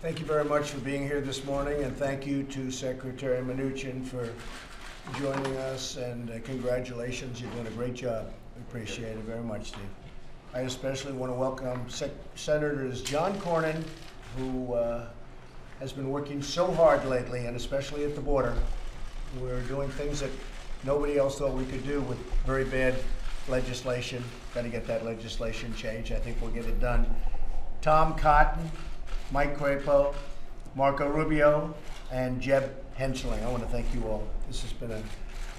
Thank you very much for being here this morning, and thank you to Secretary Mnuchin for joining us, and congratulations. You're doing a great job. We appreciate it very much, Steve. I especially want to welcome Senators John Cornyn, who has been working so hard lately, and especially at the border. We're doing things that nobody else thought we could do with very bad legislation. Got to get that legislation changed. I think we'll get it done. Tom Cotton, Mike Crapo, Marco Rubio, and Jeb Hensling. I want to thank you all. This has been a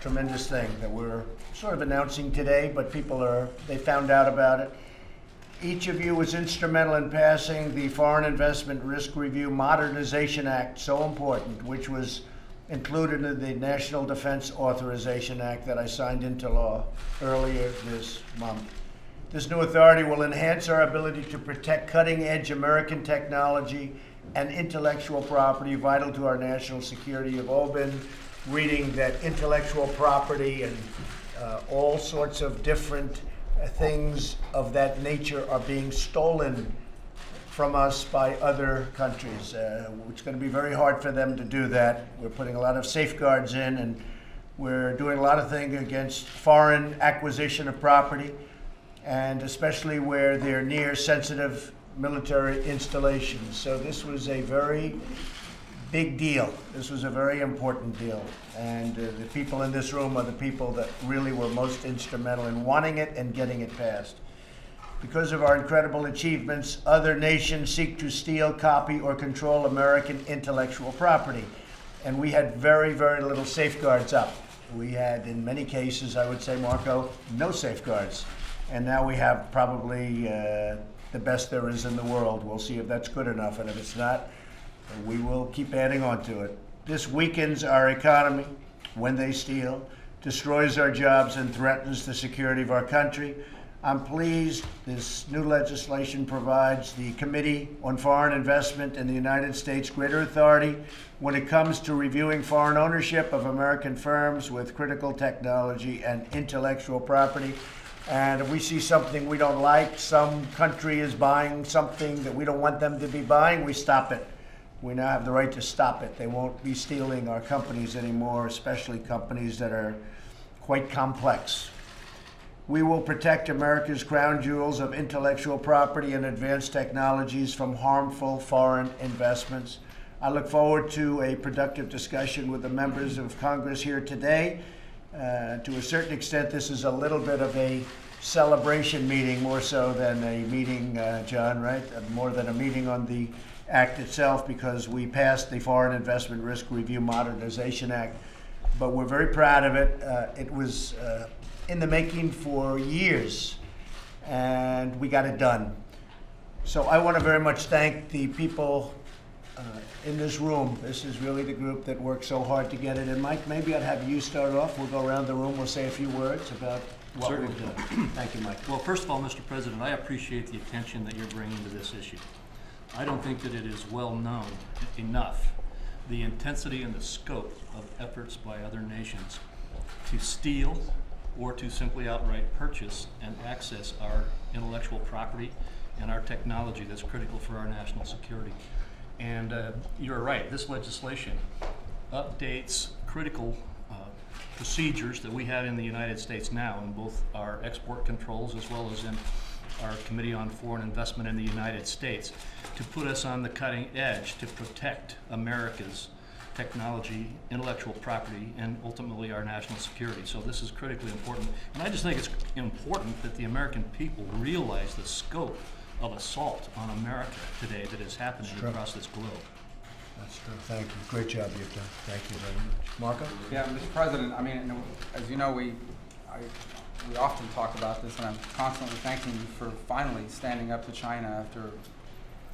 tremendous thing that we're sort of announcing today, but they found out about it. Each of you was instrumental in passing the Foreign Investment Risk Review Modernization Act, so important, which was included in the National Defense Authorization Act that I signed into law earlier this month. This new authority will enhance our ability to protect cutting-edge American technology and intellectual property vital to our national security. You've all been reading that intellectual property and all sorts of different things of that nature are being stolen from us by other countries. It's going to be very hard for them to do that. We're putting a lot of safeguards in, and we're doing a lot of things against foreign acquisition of property, and especially where they're near sensitive military installations. So this was a very big deal. This was a very important deal. And the people in this room are the people that really were most instrumental in wanting it and getting it passed. Because of our incredible achievements, other nations seek to steal, copy, or control American intellectual property. And we had very, very little safeguards up. We had, in many cases, I would say, Marco, no safeguards. And now we have probably the best there is in the world. We'll see if that's good enough, and if it's not, we will keep adding on to it. This weakens our economy when they steal, destroys our jobs, and threatens the security of our country. I'm pleased this new legislation provides the Committee on Foreign Investment in the United States greater authority when it comes to reviewing foreign ownership of American firms with critical technology and intellectual property. And if we see something we don't like, some country is buying something that we don't want them to be buying, we stop it. We now have the right to stop it. They won't be stealing our companies anymore, especially companies that are quite complex. We will protect America's crown jewels of intellectual property and advanced technologies from harmful foreign investments. I look forward to a productive discussion with the members of Congress here today. To a certain extent, this is a little bit of a celebration meeting, more so than a meeting, John, right? More than a meeting on the act itself, because we passed the Foreign Investment Risk Review Modernization Act. But we're very proud of it. It was in the making for years, and we got it done. So I want to very much thank the people in this room. This is really the group that worked so hard to get it. And Mike, maybe I'd have you start off. We'll go around the room. We'll say a few words about what Certainly. we've done. Thank you, Mike. Well, first of all, Mr. President, I appreciate the attention that you're bringing to this issue. I don't think that it is well known enough the intensity and the scope of efforts by other nations to steal or to simply outright purchase and access our intellectual property and our technology that's critical for our national security. And you're right, this legislation updates critical procedures that we have in the United States now in both our export controls as well as in our Committee on Foreign Investment in the United States to put us on the cutting edge to protect America's technology, intellectual property, and ultimately our national security. So this is critically important. And I just think it's important that the American people realize the scope of assault on America today that is happening across this globe. That's true. Thank you. Great job you've done. Thank you very much. Marco? Yeah, Mr. President, I mean, as you know, we often talk about this, and I'm constantly thanking you for finally standing up to China after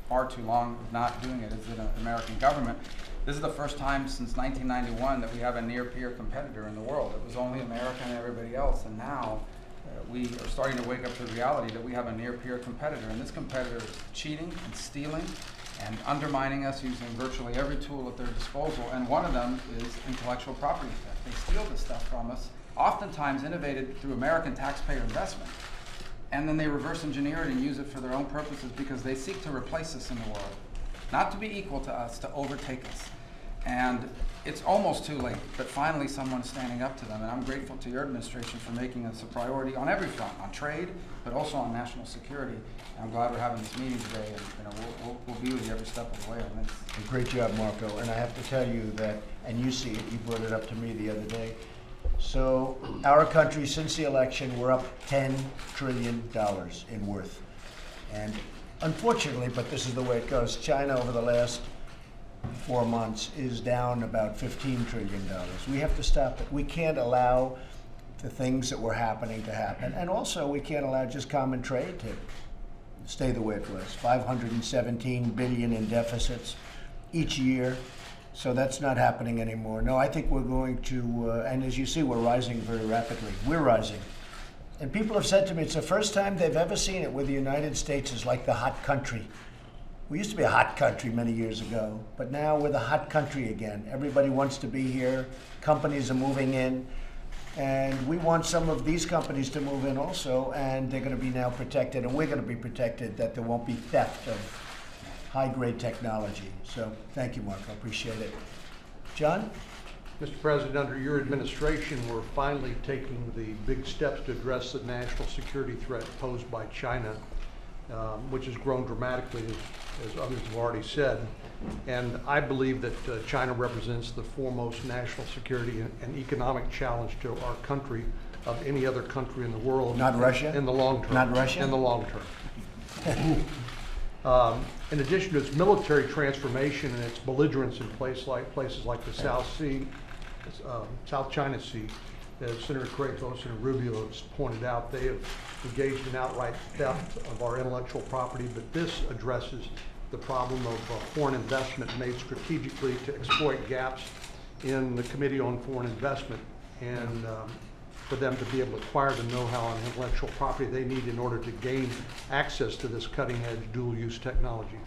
far too long of not doing it as an American government. This is the first time since 1991 that we have a near-peer competitor in the world. It was only America and everybody else, and now we are starting to wake up to the reality that we have a near-peer competitor, and this competitor is cheating and stealing and undermining us using virtually every tool at their disposal, and one of them is intellectual property theft. They steal this stuff from us, oftentimes innovated through American taxpayer investment, and then they reverse engineer it and use it for their own purposes because they seek to replace us in the world. not to be equal to us, to overtake us. And it's almost too late, but finally someone's standing up to them. And I'm grateful to your administration for making this a priority on every front, on trade, but also on national security. And I'm glad we're having this meeting today, and we'll be with you every step of the way on this. Great job, Marco. And I have to tell you that, and you see it, you brought it up to me the other day. So our country, since the election, we're up $10 trillion in worth. And unfortunately, but this is the way it goes, China over the last 4 months is down about $15 trillion. We have to stop it. We can't allow the things that were happening to happen. And also, we can't allow just common trade to stay the way it was. 517 billion in deficits each year. So that's not happening anymore. No, I think we're going to, and as you see, we're rising very rapidly. We're rising. And people have said to me, it's the first time they've ever seen it where the United States is like the hot country. We used to be a hot country many years ago, but now we're the hot country again. Everybody wants to be here. Companies are moving in. And we want some of these companies to move in also, and they're going to be now protected, and we're going to be protected that there won't be theft of high-grade technology. So thank you, Mark. I appreciate it. John? Mr. President, under your administration, we're finally taking the big steps to address the national security threat posed by China, which has grown dramatically, as others have already said. And I believe that China represents the foremost national security and economic challenge to our country of any other country in the world. Not Russia? In the long term. Not Russia? In the long term. In addition to its military transformation and its belligerence in places like the South China Sea, as Senator Kratos and Rubio has pointed out, they have engaged in outright theft of our intellectual property, but this addresses the problem of foreign investment made strategically to exploit gaps in the Committee on Foreign Investment, and for them to be able to acquire the know-how and intellectual property they need in order to gain access to this cutting-edge dual-use technology.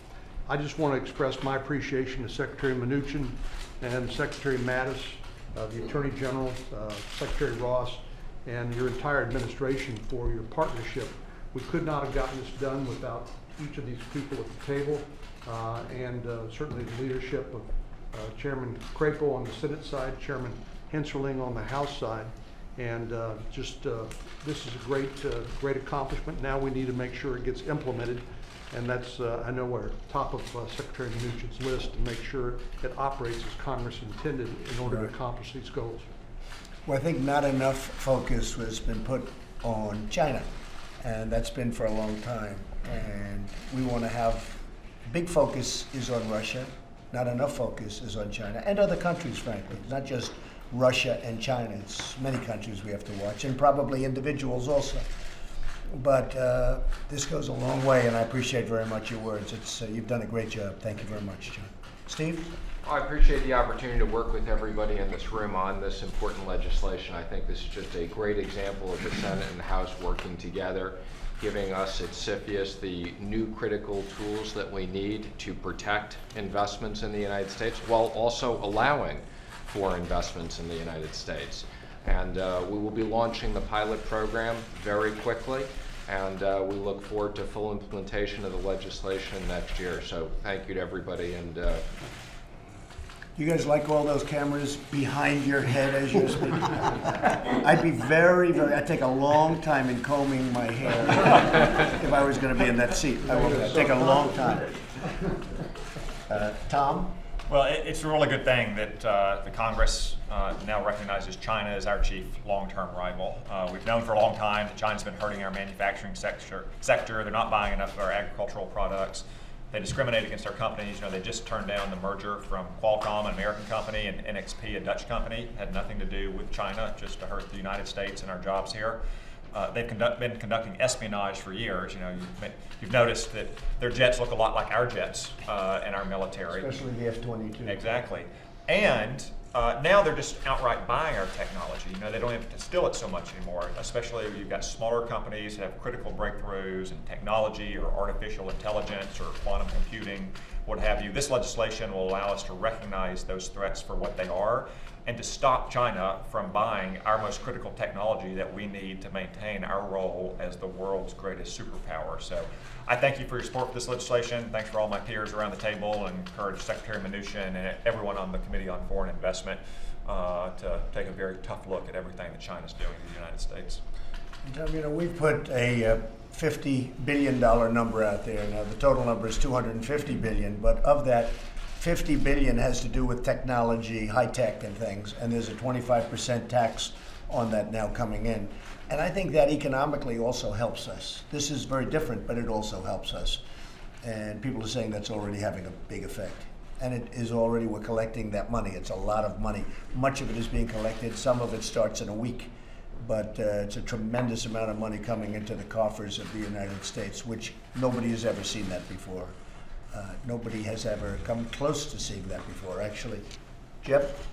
I just want to express my appreciation to Secretary Mnuchin and Secretary Mattis, the Attorney General, Secretary Ross, and your entire administration for your partnership. We could not have gotten this done without each of these people at the table, and certainly the leadership of Chairman Crapo on the Senate side, Chairman Henserling on the House side. And this is a great accomplishment. Now we need to make sure it gets implemented, and that's I know we're top of Secretary Mnuchin's list to make sure it operates as Congress intended in order to accomplish these goals. Well, I think not enough focus has been put on China, and that's been for a long time. And we want to have, big focus is on Russia, not enough focus is on China, and other countries, frankly, not just Russia and China. It's many countries we have to watch, and probably individuals also. But this goes a long way, and I appreciate very much your words. You've done a great job. Thank you very much, John. Steve? I appreciate the opportunity to work with everybody in this room on this important legislation. I think this is just a great example of the Senate and the House working together, giving us at CFIUS the new critical tools that we need to protect investments in the United States while also allowing for investments in the United States. And we will be launching the pilot program very quickly, and we look forward to full implementation of the legislation next year. So thank you to everybody. And You guys like all those cameras behind your head as you're speaking? I'd be I'd take a long time in combing my hair if I was going to be in that seat. I'd take a long time. Tom? Well, it's a really good thing that the Congress now recognizes China as our chief long-term rival. We've known for a long time that China's been hurting our manufacturing sector. They're not buying enough of our agricultural products. They discriminate against our companies. You know, they just turned down the merger from Qualcomm, an American company, and NXP, a Dutch company. It had nothing to do with China, just to hurt the United States and our jobs here. They've been conducting espionage for years. You know, you've noticed that their jets look a lot like our jets and our military. Especially the F-22. Exactly. And Now they're just outright buying our technology. You know, they don't have to steal it so much anymore, especially when you've got smaller companies that have critical breakthroughs in technology or artificial intelligence or quantum computing, what have you. This legislation will allow us to recognize those threats for what they are and to stop China from buying our most critical technology that we need to maintain our role as the world's greatest superpower. So I thank you for your support for this legislation. Thanks for all my peers around the table, and encourage Secretary Mnuchin and everyone on the Committee on Foreign Investment to take a very tough look at everything that China's doing in the United States. Tom, you know, we've put a $50 billion number out there. Now, the total number is $250 billion, but of that, $50 billion has to do with technology, high tech and things, and there's a 25% tax on that now coming in. And I think that economically also helps us. This is very different, but it also helps us. And people are saying that's already having a big effect. And it is already, we're collecting that money. It's a lot of money. Much of it is being collected. Some of it starts in a week. But it's a tremendous amount of money coming into the coffers of the United States, which nobody has ever seen that before. Nobody has ever come close to seeing that before, actually. Jeff?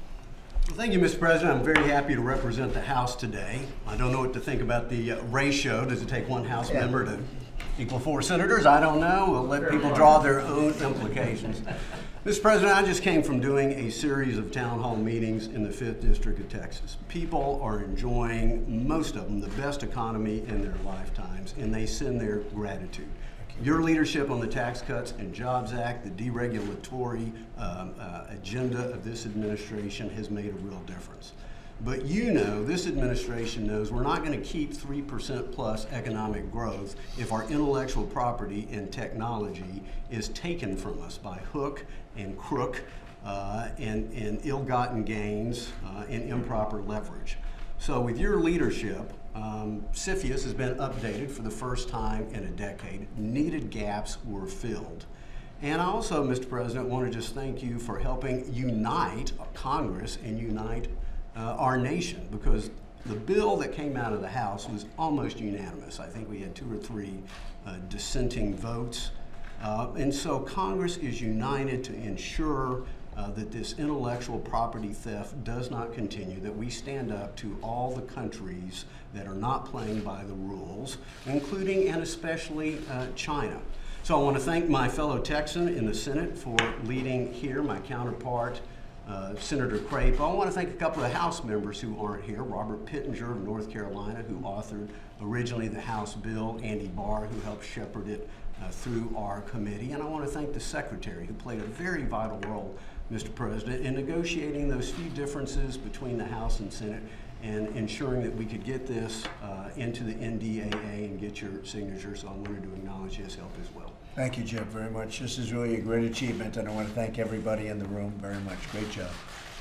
Well, thank you, Mr. President. I'm very happy to represent the House today. I don't know what to think about the ratio. Does it take one House member to equal 4 senators? I don't know. We'll let people draw their own implications. Mr. President, I just came from doing a series of town hall meetings in the 5th District of Texas. People are enjoying, most of them, the best economy in their lifetimes, and they send their gratitude. Your leadership on the Tax Cuts and Jobs Act, the deregulatory agenda of this administration has made a real difference. But you know, this administration knows we're not going to keep 3% plus economic growth if our intellectual property and technology is taken from us by hook and crook and ill-gotten gains and improper leverage. So with your leadership, CFIUS has been updated for the first time in a decade. Needed gaps were filled. And I also, Mr. President, want to just thank you for helping unite Congress and unite our nation, because the bill that came out of the House was almost unanimous. I think we had 2 or 3 dissenting votes. And so Congress is united to ensure that this intellectual property theft does not continue, that we stand up to all the countries that are not playing by the rules, including and especially China. So I want to thank my fellow Texan in the Senate for leading here, my counterpart, Senator Crape. I want to thank a couple of House members who aren't here, Robert Pittenger of North Carolina, who authored originally the House bill, Andy Barr, who helped shepherd it through our committee, and I want to thank the Secretary, who played a very vital role, Mr. President, in negotiating those few differences between the House and Senate and ensuring that we could get this into the NDAA and get your signature. So I wanted to acknowledge his help as well. Thank you, Jeff, very much. This is really a great achievement, and I want to thank everybody in the room very much. Great job.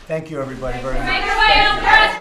Thank you, everybody, very much. Thank you.